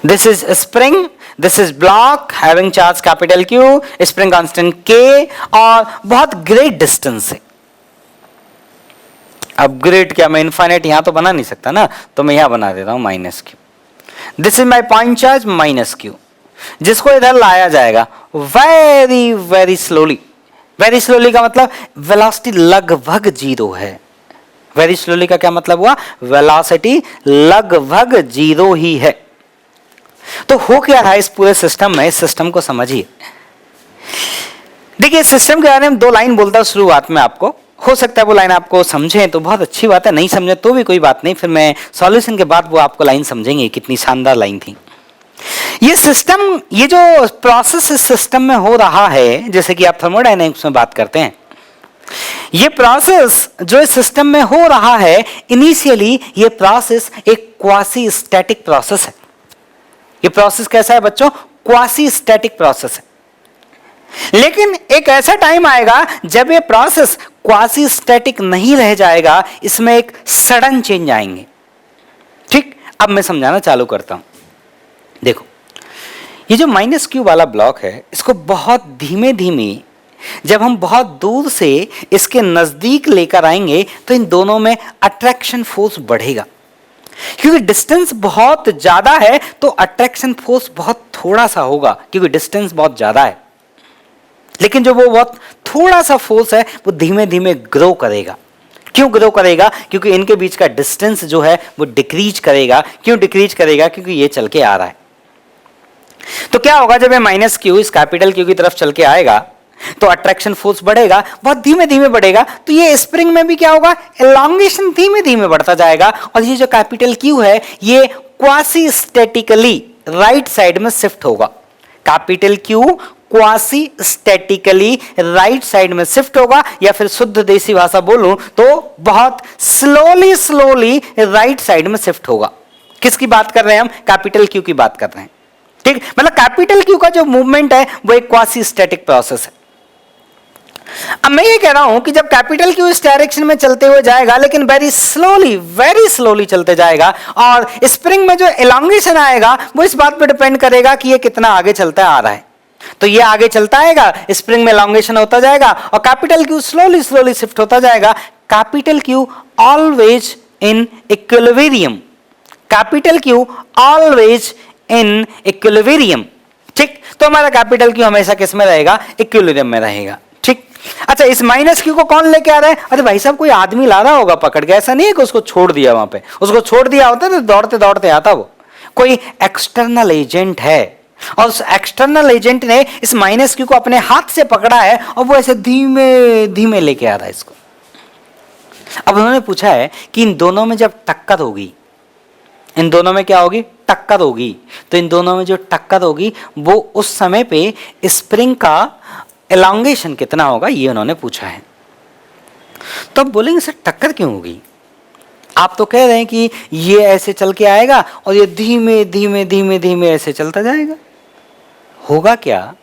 Speaker 1: This is spring, this is block having charge capital Q, spring constant के, और बहुत ग्रेट डिस्टेंस है। अब ग्रेट क्या, मैं इनफाइनाइट यहां तो बना नहीं सकता ना, तो मैं यहां बना देता हूं minus Q. This is my point charge minus Q, जिसको इधर लाया जाएगा very very slowly. Very slowly का मतलब वेलोसिटी लगभग जीरो है। वेरी स्लोली का क्या मतलब हुआ? वेलोसिटी लगभग जीरो ही है। तो हो क्या रहा है इस पूरे सिस्टम में? इस सिस्टम को समझिए। देखिए सिस्टम के बारे में दो लाइन बोलता हूं शुरुआत में आपको, हो सकता है वो लाइन आपको समझे तो बहुत अच्छी बात है, नहीं समझे तो भी कोई बात नहीं, फिर मैं सॉल्यूशन के बाद वो आपको लाइन समझेंगे। कितनी शानदार लाइन थी ये सिस्टम। ये जो प्रोसेस इस सिस्टम में हो रहा है, जैसे कि आप थर्मोडायनेमिक्स में बात करते हैं, ये प्रोसेस जो इस सिस्टम में हो रहा है, इनिशियली ये प्रोसेस एक क्वासी स्टैटिक प्रोसेस है। ये प्रोसेस कैसा है बच्चों? क्वासी स्टैटिक प्रोसेस है। लेकिन एक ऐसा टाइम आएगा जब ये प्रोसेस क्वासी स्टैटिक नहीं रह जाएगा, इसमें एक सडन चेंज आएंगे। ठीक, अब मैं समझाना चालू करता हूं। देखो ये जो माइनस क्यू वाला ब्लॉक है, इसको बहुत धीमे धीमे जब हम बहुत दूर से इसके नजदीक लेकर आएंगे तो इन दोनों में अट्रैक्शन फोर्स बढ़ेगा। क्योंकि डिस्टेंस बहुत ज्यादा है तो अट्रैक्शन फोर्स बहुत थोड़ा सा होगा, क्योंकि डिस्टेंस बहुत ज्यादा है। लेकिन जो वो बहुत थोड़ा सा फोर्स है वो धीमे धीमे ग्रो करेगा। क्यों ग्रो करेगा? क्योंकि इनके बीच का डिस्टेंस जो है वो डिक्रीज करेगा। क्यों डिक्रीज करेगा? क्योंकि ये चल के आ रहा है। तो क्या होगा जब ये माइनस क्यू इस कैपिटल क्यू की तरफ चल के आएगा तो अट्रैक्शन फोर्स बढ़ेगा, बहुत धीमे धीमे बढ़ेगा। तो ये स्प्रिंग में भी क्या होगा? एलोंगेशन धीमे धीमे बढ़ता जाएगा, और ये जो कैपिटल क्यू है ये क्वासी स्टैटिकली राइट साइड में शिफ्ट होगा। Capital Q quasi statically right side में शिफ्ट होगा, या फिर शुद्ध देसी भाषा बोलूं तो बहुत स्लोली स्लोली राइट साइड में शिफ्ट होगा। किसकी बात कर रहे हैं हम? कैपिटल क्यू की बात कर रहे हैं। ठीक, मतलब कैपिटल क्यू का जो मूवमेंट है वो एक क्वासी स्टैटिक प्रोसेस है। अब मैं ये कह रहा हूं कि जब कैपिटल क्यू इस डायरेक्शन में चलते हुए जाएगा, लेकिन वेरी स्लोली चलते जाएगा, और स्प्रिंग में जो एलोंगेशन आएगा वो इस बात पे डिपेंड करेगा कि ये कितना आगे चलता आ रहा है। तो ये आगे चलता आएगा, स्प्रिंग में एलोंगेशन होता जाएगा, और कैपिटल क्यू स्लोली शिफ्ट होता जाएगा। Capital Q always in equilibrium, capital Q always in equilibrium. ठीक, तो हमारा कैपिटल क्यू हमेशा किस में रहेगा? इक्विलिब्रियम में रहेगा। ठीक, अच्छा, इस माइनस क्यू को कौन लेके आ रहा है? अरे भाई साहब, कोई आदमी ला रहा होगा पकड़ के, ऐसा नहीं है कि उसको छोड़ दिया वहां पे। उसको छोड़ दिया होता तो दौड़ते दौड़ते आता वो। कोई एक्सटर्नल एजेंट है, और उस एक्सटर्नल एजेंट ने इस माइनस क्यू को अपने हाथ से पकड़ा है, और वो ऐसे धीमे धीमे लेके आ रहा है इसको। अब उन्होंने पूछा है कि इन दोनों में जब टक्कर होगी, इन दोनों में क्या होगी? टक्कर होगी। तो इन दोनों में जो टक्कर होगी वो उस समय पे स्प्रिंग का एलोंगेशन कितना होगा, ये उन्होंने पूछा है। तो अब बोलेंगे सर टक्कर क्यों होगी? आप तो कह रहे हैं कि ये ऐसे चल के आएगा और ये धीमे धीमे धीमे धीमे ऐसे चलता जाएगा। होगा क्या?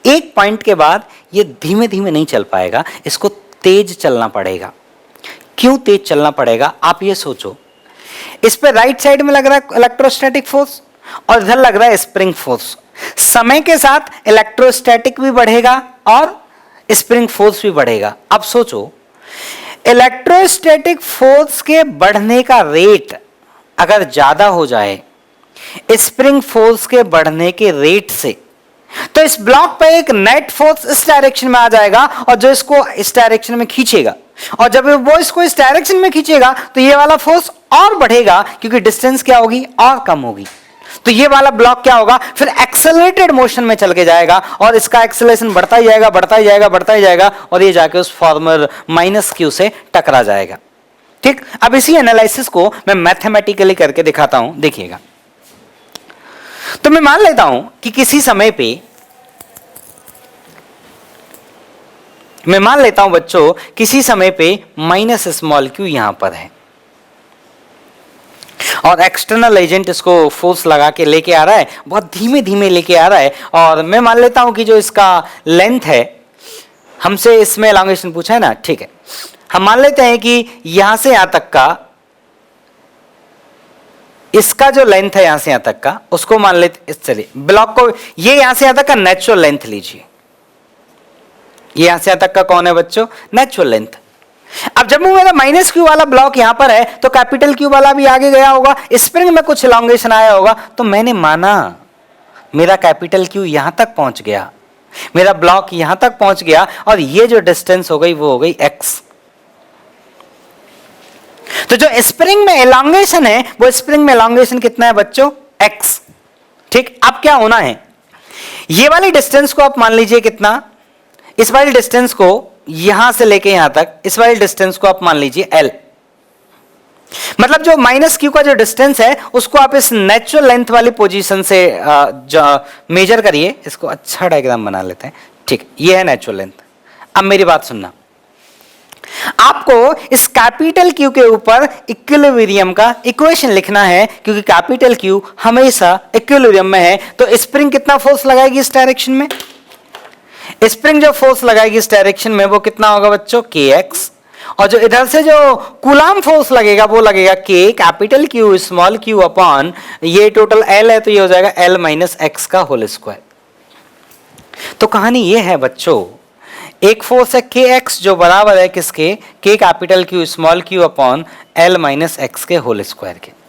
Speaker 1: एक पॉइंट के बाद ये धीमे धीमे नहीं चल पाएगा, इसको तेज चलना पड़ेगा। क्यों तेज चलना पड़ेगा? आप ये सोचो, इस पे राइट साइड में लग रहा है इलेक्ट्रोस्टैटिक फोर्स, और इधर लग रहा है स्प्रिंग फोर्स। समय के साथ इलेक्ट्रोस्टैटिक भी बढ़ेगा और स्प्रिंग फोर्स भी बढ़ेगा। अब सोचो, इलेक्ट्रोस्टैटिक फोर्स के बढ़ने का रेट अगर ज्यादा हो जाए स्प्रिंग फोर्स के बढ़ने के रेट से, तो इस ब्लॉक पे एक नेट फोर्स इस डायरेक्शन में आ जाएगा, और जो इसको इस डायरेक्शन में खींचेगा, और जब वो इसको इस डायरेक्शन में खींचेगा तो ये वाला फोर्स और बढ़ेगा, क्योंकि डिस्टेंस क्या होगी? और कम होगी। तो ये वाला ब्लॉक क्या होगा? फिर एक्सेलरेटेड मोशन में चल के जाएगा, और इसका एक्सेलरेशन बढ़ता ही जाएगा, बढ़ता ही जाएगा, बढ़ता ही जाएगा, और ये जाके उस फॉर्मर माइनस क्यू से टकरा जाएगा। ठीक, अब इसी एनालिसिस को मैं मैथमेटिकली करके दिखाता हूं, देखिएगा। तो मैं मान लेता हूं कि किसी समय पे, मैं मान लेता हूं बच्चों, किसी समय पे माइनस स्मॉल क्यू यहां पर है, और एक्सटर्नल एजेंट इसको फोर्स लगा के लेके आ रहा है, बहुत धीमे धीमे लेके आ रहा है। और मैं मान लेता हूं कि जो इसका लेंथ है, हमसे इसमें एलोंगेशन पूछा है ना, ठीक है, हम मान लेते हैं कि यहां से यहां तक का, इसका जो लेंथ है यहां से यहां तक का, उसको मान लेते, चलिए ब्लॉक को, ये यहां से यहां तक का नेचुरल लेंथ लीजिए। ये यहां से यहां तक का कौन है बच्चों? Natural length. अब जब मेरा माइनस क्यू वाला ब्लॉक यहां पर है, तो कैपिटल क्यू वाला भी आगे गया होगा, स्प्रिंग में कुछ एलोंगेशन आया होगा, तो मैंने माना मेरा कैपिटल क्यू यहां तक पहुंच गया, मेरा ब्लॉक यहां तक पहुंच गया, और ये जो डिस्टेंस हो गई वो हो गई x। तो जो स्प्रिंग में एलोंगेशन है, वो स्प्रिंग में एलोंगेशन कितना है बच्चों? x। ठीक, अब क्या होना है, ये वाली डिस्टेंस को आप मान लीजिए कितना, इस वाली डिस्टेंस को यहां से लेके यहां तक, इस वाली डिस्टेंस को आप मान लीजिए l। मतलब जो माइनस क्यू का जो डिस्टेंस है, उसको आप इस नेचुरल लेंथ वाली पोजीशन से मेजर करिए। इसको अच्छा डायग्राम बना लेते हैं। ठीक, ये है नेचुरल लेंथ। अब मेरी बात सुनना, आपको इस कैपिटल क्यू के ऊपर इक्विलिब्रियम का इक्वेशन लिखना है, क्योंकि कैपिटल क्यू हमेशा इक्विलिब्रियम में है। तो स्प्रिंग कितना फोर्स लगाएगी इस डायरेक्शन में? स्प्रिंग जो फोर्स लगाएगी इस डायरेक्शन में, वो कितना होगा बच्चों? kx। और जो इधर से जो कूलाम फोर्स लगेगा, वो लगेगा k capital Q small Q upon, ये टोटल l है, तो ये हो जाएगा l माइनस एक्स का होल स्क्वायर। तो कहानी ये है बच्चों, एक फोर्स है kx जो बराबर है किसके? k capital Q small Q upon l minus x के होल स्क्वायर के।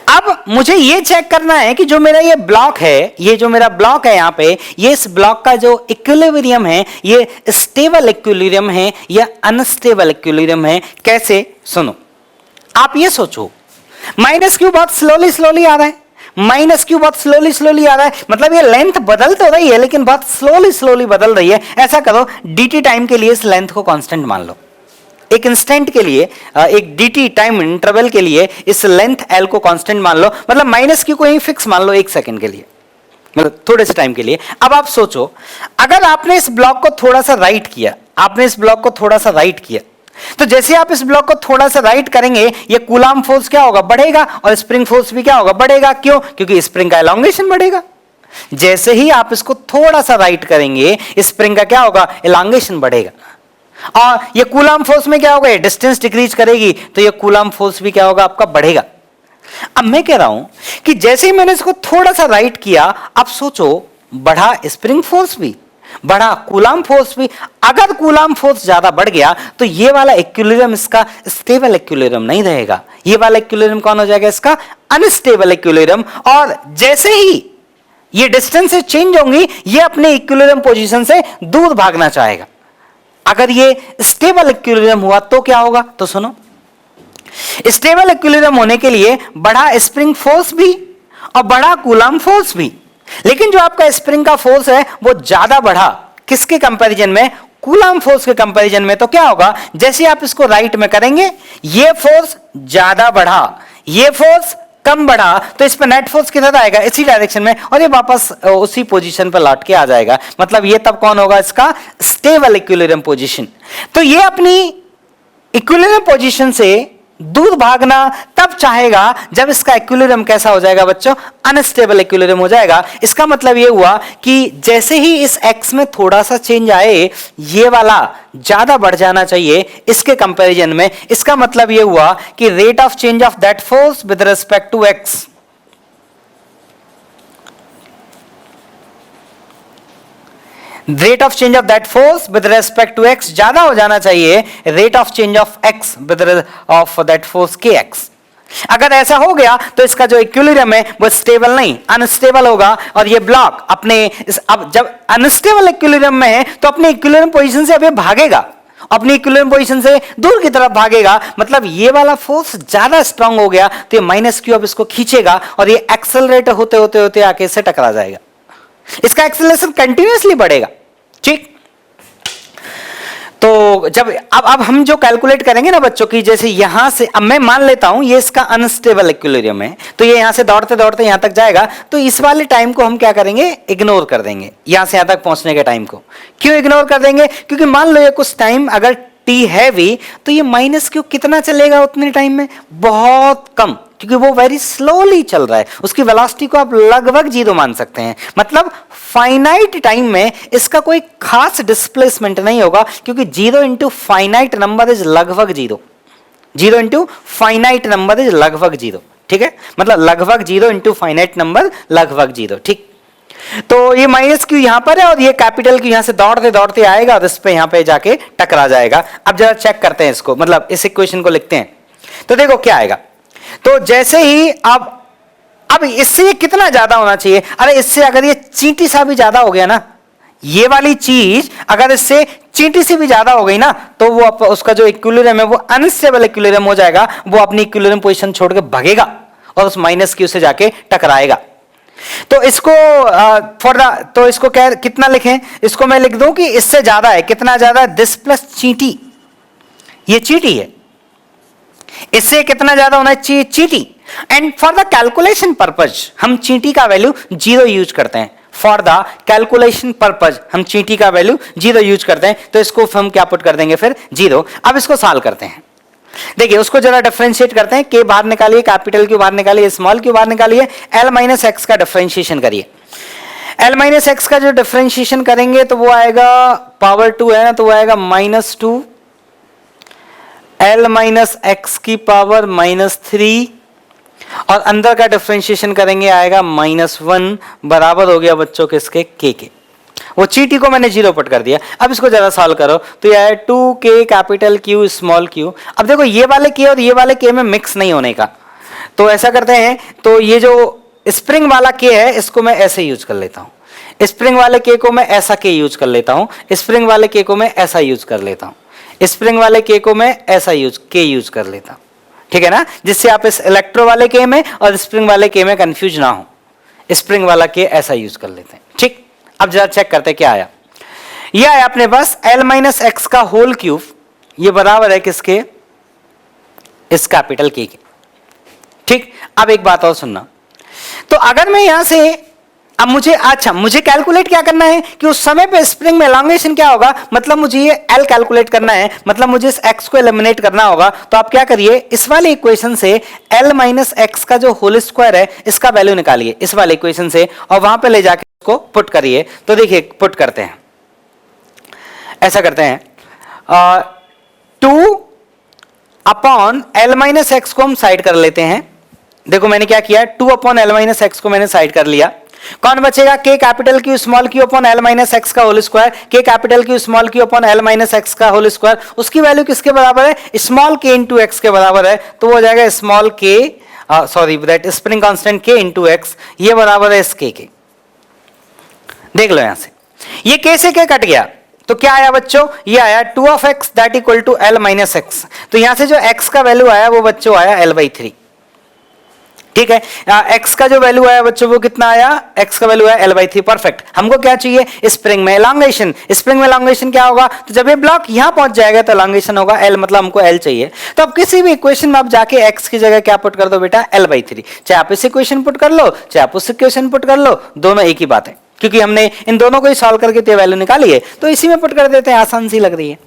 Speaker 1: अब मुझे ये चेक करना है कि जो मेरा ये ब्लॉक है, ये जो मेरा ब्लॉक है यहाँ पे, ये इस ब्लॉक का जो इक्विलिब्रियम है, ये स्टेबल इक्विलिब्रियम है या अनस्टेबल इक्विलिब्रियम है। कैसे? सुनो, आप ये सोचो, माइनस क्यू बहुत स्लोली आ रहा है, माइनस क्यू बहुत स्लोली आ रहा है, मतलब ये लेंथ बदल तो रही है लेकिन बहुत स्लोली बदल रही है। ऐसा करो, dt टाइम के लिए इस लेंथ को कांस्टेंट मान लो, एक इंस्टेंट के लिए, एक dt टाइम इंटरवल के लिए इस लेंथ l को कांस्टेंट मान लो, मतलब माइनस क्यू को यही फिक्स मान लो 1 सेकंड के लिए। मतलब थोड़े से टाइम के लिए। अब आप सोचो, अगर आपने इस ब्लॉक को थोड़ा सा राइट किया, आपने इस ब्लॉक को थोड़ा सा राइट किया, तो जैसे आप इस ब्लॉक को थोड़ा सा राइट करेंगे, ये कूलाम फोर्स क्या होगा, बढ़ेगा, और स्प्रिंग फोर्स भी क्या होगा, बढ़ेगा। क्यों? क्योंकि स्प्रिंग का एलोंगेशन बढ़ेगा। जैसे ही आप इसको थोड़ा सा राइट करेंगे, स्प्रिंग का क्या होगा, एलोंगेशन बढ़ेगा। और ये कूलाम फोर्स में क्या होगा, ये डिस्टेंस डिक्रीज करेगी, तो ये कूलाम फोर्स भी क्या होगा, आपका बढ़ेगा। अब मैं कह रहा हूं कि जैसे ही मैंने इसको थोड़ा सा राइट किया, अब सोचो, बढ़ा स्प्रिंग फोर्स भी, बढ़ा कूलाम फोर्स भी। अगर कूलाम फोर्स ज्यादा बढ़ गया तो ये वाला इक्विलिब्रियम इसका स्टेबल इक्विलिब्रियम नहीं रहेगा। ये वाला इक्विलिब्रियम कौन हो जाएगा, इसका अनस्टेबल इक्विलिब्रियम। और जैसे ही ये डिस्टेंस चेंज होंगी, ये अपने इक्विलिब्रियम पोजीशन से दूर भागना चाहेगा। अगर ये स्टेबल इक्विलिब्रियम हुआ तो क्या होगा, तो सुनो, स्टेबल इक्विलिब्रियम होने के लिए बढ़ा स्प्रिंग फोर्स भी और बढ़ा कूलाम फोर्स भी। लेकिन जो आपका स्प्रिंग का फोर्स है वो ज्यादा बढ़ा, किसके कंपैरिजन में, कूलाम फोर्स के कंपैरिजन में। तो क्या होगा, जैसे आप इसको राइट में करेंगे, ये फोर्स ज्यादा बढ़ा, ये फोर्स कम बढ़ा, तो इस पर नेट फोर्स किधर आएगा, इसी डायरेक्शन में, और ये वापस उसी पोजीशन पर लौट के आ जाएगा। मतलब ये तब कौन होगा, इसका स्टेबल इक्विलिब्रियम पोजीशन। तो ये अपनी इक्विलिब्रियम पोजीशन से दूर भागना तब चाहेगा जब इसका इक्विलिब्रियम कैसा हो जाएगा बच्चों, अनस्टेबल इक्विलिब्रियम हो जाएगा। इसका मतलब ये हुआ कि जैसे ही इस x में थोड़ा सा चेंज आए, ये वाला ज्यादा बढ़ जाना चाहिए इसके कंपैरिजन में। इसका मतलब ये हुआ कि rate of change of that force with respect to x, rate of change of that force with respect to X ज्यादा हो जाना चाहिए rate of change of X with of that force के एक्स। अगर ऐसा हो गया तो इसका जो इक्विलिब्रियम है वो स्टेबल नहीं, अनस्टेबल होगा। और ये ब्लॉक अपने अब जब अनस्टेबल इक्विलिब्रियम में है तो अपने इक्विलिब्रियम पोजीशन से अभी भागेगा, अपनी इक्विलिब्रियम पोजीशन से दूर की तरफ भागेगा। मतलब ये वाला फोर्स ज्यादा स्ट्रांग हो गया तो ये माइनस क्यू अब इसको खींचेगा और ये एक्सेलरेट होते होते होते आके इससे टकरा जाएगा। इसका एक्सेलरेशन कंटिन्यूअसली बढ़ेगा। ठीक, तो जब अब हम जो कैलकुलेट करेंगे ना बच्चों की, जैसे यहां से अब मैं मान लेता हूं ये इसका अनस्टेबल इक्विलिब्रियम है, तो ये यहां से दौड़ते दौड़ते यहां तक जाएगा, तो इस वाले टाइम को हम क्या करेंगे, इग्नोर कर देंगे। यहां से यहां तक पहुंचने के टाइम को क्यों इग्नोर कर देंगे, क्योंकि मान लो ये कुछ टाइम अगर टी हैवी, तो ये माइनस क्यू कितना चलेगा उतने टाइम में, बहुत कम, क्योंकि वो वेरी स्लोली चल रहा है। उसकी वेलोसिटी को आप लगभग जीरो मान सकते हैं। मतलब फाइनाइट टाइम में इसका कोई खास डिस्प्लेसमेंट नहीं होगा, क्योंकि zero into finite number is लगभग zero, zero into finite number is लगभग जीरो। ठीक है, मतलब लगभग जीरो इंटू फाइनाइट नंबर लगभग जीरो। ठीक, तो ये माइनस क्यू यहां पर है और ये कैपिटल क्यू यहां से दौड़ते दौड़ते आएगा और इस पे यहां पे जाके टकरा जाएगा। अब जरा चेक करते हैं इसको, मतलब इस इक्वेशन को लिखते हैं, तो देखो क्या आएगा। तो जैसे ही अब इससे कितना ज्यादा होना चाहिए, अरे इससे अगर ये चींटी सा भी ज्यादा हो गया ना, ये वाली चीज अगर इससे चींटी से भी ज्यादा हो गई ना, तो वो उसका जो इक्विलिब्रियम है वो अनस्टेबल इक्विलिब्रियम हो जाएगा। वो अपनी इक्विलिब्रियम पोजीशन छोड़ के भागेगा और उस माइनस क्यू से जाके टकराएगा। तो इसको तो इसको क्या कितना लिखें, इसको मैं लिख दूं कि इससे ज्यादा है, कितना ज्यादा, दिस प्लस चींटी, ये चींटी है, इससे कितना ज्यादा होना चाहिए, चींटी। And for the calculation purpose हम चींटी का वैल्यू जीरो यूज करते हैं। फॉर द कैलकुलेशन पर्पज हम चींटी का वैल्यू जीरो यूज करते हैं, तो इसको हम क्या पुट कर देंगे फिर, जीरो। अब इसको सॉल्व करते हैं। देखिए उसको जरा डिफरेंशिएट करते हैं, के बाहर निकालिए, कैपिटल क्यू बाहर निकालिए, स्मॉल क्यू बाहर निकालिए, एल माइनस एक्स का डिफरेंशिएशन करिए। एल माइनस एक्स का जो डिफरेंशिएशन करेंगे तो वो आएगा पावर टू है ना, तो वो आएगा minus two L minus x की पावर माइनस थ्री, और अंदर का डिफरेंशिएशन करेंगे आएगा माइनस वन, बराबर हो गया बच्चों के इसके के। वो चीटी को मैंने जीरो पुट कर दिया। अब इसको जरा सॉल्व करो तो ये है 2k capital Q small Q. अब देखो ये वाले के और ये वाले के में मिक्स नहीं होने का, तो ऐसा करते हैं, तो ये जो स्प्रिंग वाला के है इसको मैं ऐसे यूज कर लेता हूं, स्प्रिंग वाले के को मैं ऐसा के यूज कर लेता हूं, स्प्रिंग वाले के को मैं ऐसा यूज कर लेता हूं, स्प्रिंग वाले के को मैं ऐसा यूज कर लेता हूं। ठीक है ना, जिससे आप इस इलेक्ट्रो वाले के में और स्प्रिंग वाले के में कंफ्यूज ना हो, स्प्रिंग वाला के ऐसा यूज कर लेते हैं। ठीक, अब जरा चेक करते हैं क्या आया। ये आया अपने पास एल माइनस एक्स का होल क्यूब, ये बराबर है किसके, इस कैपिटल के। ठीक, अब एक बात और सुनना, तो अगर मैं यहां से अब मुझे कैलकुलेट क्या करना है कि उस समय पे स्प्रिंग में एलोंगेशन क्या होगा, मतलब मुझे ये L कैलकुलेट करना है, मतलब मुझे इस x को एलिमिनेट करना होगा। तो आप क्या करिए, इस वाले इक्वेशन से L माइनस एक्स का जो होल स्क्वायर है इसका वैल्यू निकालिए इस वाले इक्वेशन से, और वहां पे ले जाके उसको पुट करिए। तो देखिए पुट करते हैं, ऐसा करते हैं, 2 अपॉन L माइनस एक्स को हम साइड कर लेते हैं। देखो मैंने क्या किया, 2 अपॉन L माइनस एक्स को मैंने साइड कर लिया। कौन बचेगा, k capital Q small Q upon L minus X का whole square, k capital Q small Q upon L minus X का होल स्क्वायर। उसकी वैल्यू किसके बराबर है, स्मॉल k इंटू एक्स के बराबर है। तो वो हो जाएगा small k, sorry that spring constant k into x, ये बराबर है इस k के। देख लो यहां से, ये k से k कट गया तो क्या आया बच्चों, ये आया 2 of X that equal to L minus X. तो यहां से जो x का वैल्यू आया वो बच्चों आया L/3। ठीक है, x का जो वैल्यू आया बच्चों वो कितना आया, x का वैल्यू आया L/3। परफेक्ट। हमको क्या चाहिए, स्प्रिंग में एलोंगेशन। स्प्रिंग में एलोंगेशन क्या होगा, तो जब ये ब्लॉक यहां पहुंच जाएगा तो एलोंगेशन होगा L, मतलब हमको L चाहिए। तो अब किसी भी इक्वेशन में आप जाके x की जगह क्या पुट कर दो बेटा, L/3। चाहे आप इस इक्वेशन पुट कर लो, चाहे आप उस इक्वेशन पुट कर लो, दोनों एक ही बात है, क्योंकि हमने इन दोनों को ही सॉल्व करके तो वैल्यू निकाली है, तो इसी में पुट कर देते हैं, आसान सी लग रही है।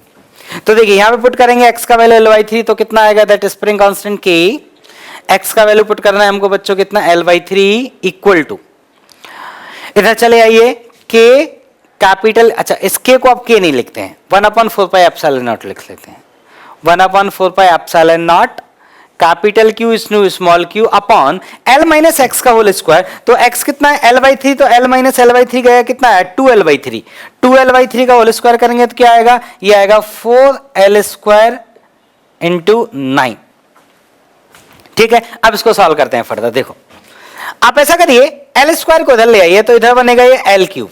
Speaker 1: तो देखिए यहां पे पुट करेंगे x का वैल्यू L/3, तो कितना आएगा, that spring constant k। x का वैल्यू पुट करना है हमको बच्चों कितना, L/3 इक्वल टू, इधर चले आइए, k कैपिटल, अच्छा इस k को आप k नहीं लिखते हैं, 1/4 एप्सिलॉन नॉट लिख लेते हैं। 1/4 epsilon not capital Q small q upon L minus X का होल स्क्वायर। तो x कितना है, L/3, तो L माइनस L/3 गया कितना है, 2L/3। 2L/3 का होल स्क्वायर करेंगे तो क्या आएगा, ये आएगा 4L स्क्वायर इंटू 9। ठीक है, अब इसको सॉल्व करते हैं फर्दर। देखो आप ऐसा करिए, L स्क्वायर को उधर ले आइए तो इधर बनेगा ये L3।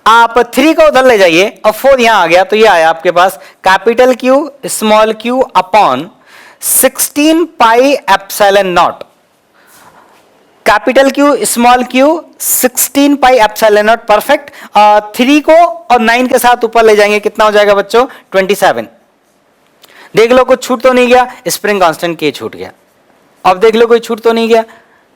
Speaker 1: आप 3 को उधर ले जाइए और 4 यहां आ गया, तो ये आया आपके पास capital Q small q upon 16 pi epsilon not. Capital Q small q 16 pi epsilon not. Perfect. 3 को और 9 के साथ ऊपर ले जाएंगे, कितना हो जाएगा बच्चों, 27। देख लो कुछ छूट तो नहीं गया, स्प्रिंग कांस्टेंट k छूट गया। अब देख लो कोई छूट तो नहीं गया,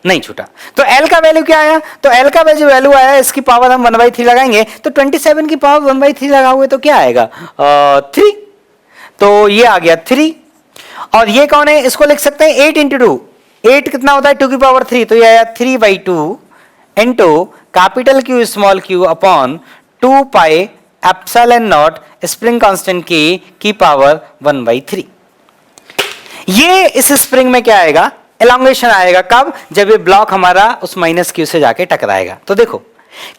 Speaker 1: नहीं छूटा। तो L का वैल्यू क्या आया, तो L का जो वैल्यू आया इसकी पावर हम 1/3 लगाएंगे, तो 27 की पावर 1/3 लगाओगे तो क्या आएगा, 3। तो ये आ गया 3। और ये कौन है, इसको लिख सकते हैं 8 इंटू 2। 8 कितना होता है, 2 की पावर 3, तो ये आया 3/2 into capital Q small q upon 2 pi epsilon not spring constant k की पावर 1/3। ये इस स्प्रिंग में क्या आएगा, एलोंगेशन आएगा। कब, जब ये ब्लॉक हमारा उस माइनस क्यू से जाके टकराएगा। तो देखो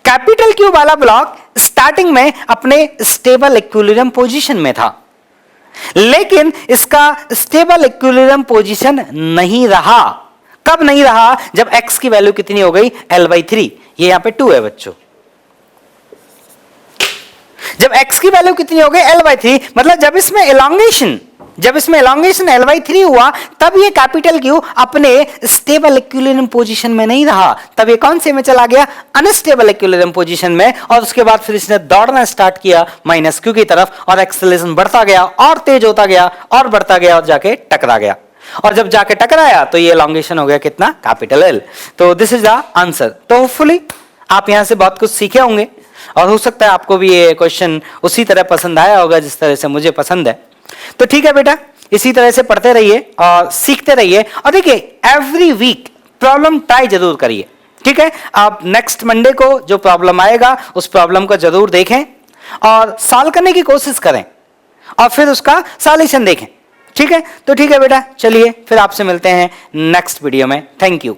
Speaker 1: कैपिटल क्यू वाला ब्लॉक स्टार्टिंग में अपने स्टेबल इक्विलिब्रियम पोजीशन में था, लेकिन इसका स्टेबल इक्विलिब्रियम पोजीशन नहीं रहा। कब नहीं रहा, जब x की वैल्यू कितनी हो गई, L/3। ये यहां पे 2 है बच्चों। जब x की वैल्यू कितनी हो गई, L/3, मतलब जब इसमें एलोंगेशन L/3 हुआ, तब ये कैपिटल Q अपने स्टेबल इक्विलिब्रियम पोजीशन में नहीं रहा, तब ये कौन से में चला गया, अनस्टेबल इक्विलिब्रियम पोजीशन में। और उसके बाद फिर इसने दौड़ना स्टार्ट किया माइनस Q की तरफ, और एक्सेलरेशन बढ़ता गया और तेज होता गया और बढ़ता गया और जाके टकरा गया। और जब जाके टकराया तो ये एलोंगेशन हो गया कितना, कैपिटल L। तो दिस इज द आंसर। तो होपफुली आप यहां से बहुत कुछ सीखे होंगे, और हो सकता है आपको भी ये क्वेश्चन उसी तरह पसंद आया होगा जिस तरह से मुझे पसंद है। तो ठीक है बेटा, इसी तरह से पढ़ते रहिए और सीखते रहिए, और देखिए एवरी वीक प्रॉब्लम ट्राई जरूर करिए। ठीक है, आप नेक्स्ट मंडे को जो प्रॉब्लम आएगा उस प्रॉब्लम को जरूर देखें और सॉल्व करने की कोशिश करें, और फिर उसका सॉल्यूशन देखें। ठीक है, तो ठीक है बेटा, चलिए फिर आपसे मिलते हैं नेक्स्ट वीडियो में। Thank you.